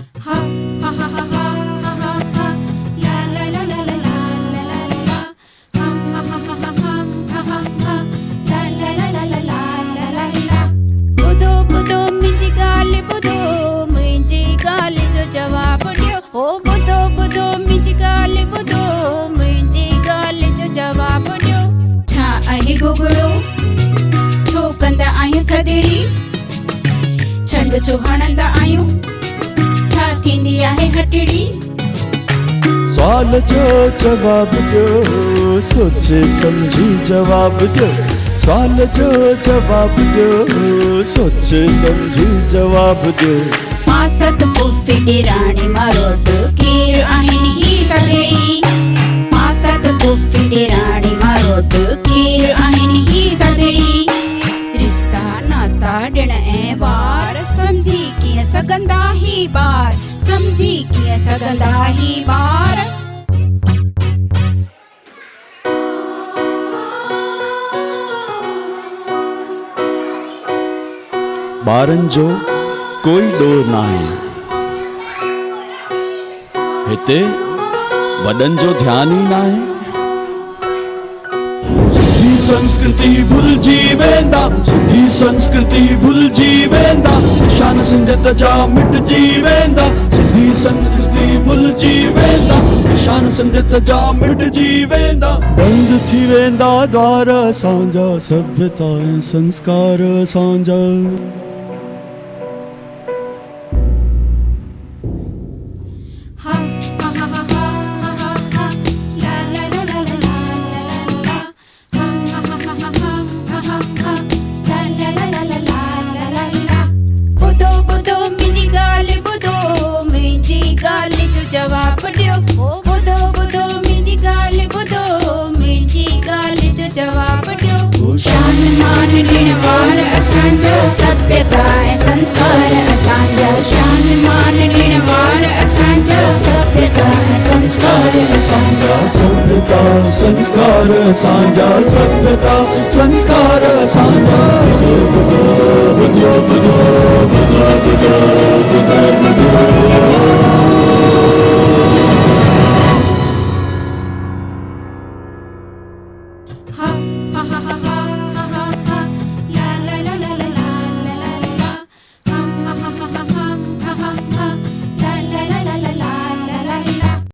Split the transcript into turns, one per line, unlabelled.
Ha ha ha ha ha ha ha ha. La la la la la la la la la. Ha ha ha ha ha ha ha ha. La la la la la la la la la. Budo budo minji gal budo, minji gal jo jawab diyo. Oh budo budo minji gal budo, minji gal jo jawab diyo. Cha ahi gogolo, chokanda ayu kadiri. Chand चौहानंदा आयूं छा थींदी आहे हटड़ी
सवाल जो जवाब दो सोचे समझी जवाब दो सवाल जो जवाब दो सोचे समझी जवाब दो
मासत पुफी ॾेराणी मरोट केर आहिनि ही सभई मासत पुफी ॾेराणी मरोट केर आहिनि ही सभई रिश्ता नाता ॾिण ऐं वार समझी कीअं सघंदा ही ॿार समझी कीअं सघंदा ही ॿार
ॿारनि जो कोई ॾोह नाहे हिते वॾनि जो ध्यानु ई नाहे सिंधी संस्कृति भुलिजी वेंदा सिंधी संस्कृति भुलिजी वेंदा निशान सिंधियत जा मिटजी वेंदा सिंधी संस्कृति भुलिजी वेंदा निशान सिंधियत जा मिटजी वेंदा बंदि थी वेंदा द्वार असांजा सभ्यता ऐं संस्कार असांजा
जवाब दियो बुधो बुधो मुंहिंजी ॻाल्हि ॿुधो मुंहिंजी ॻाल्हि जो जवाब ॾियो शान मान ॾिण वार असांजा सभ्यता ऐं संस्कार असांजा शान मान ॾिण वार असांजा सभ्यता ऐं संस्कार असांजा
सभ्यता संस्कार असांजा सभ्यता संस्कार असांजा बुधो बुधो बुधो बुधो बुधो बुधो बुधो बुधो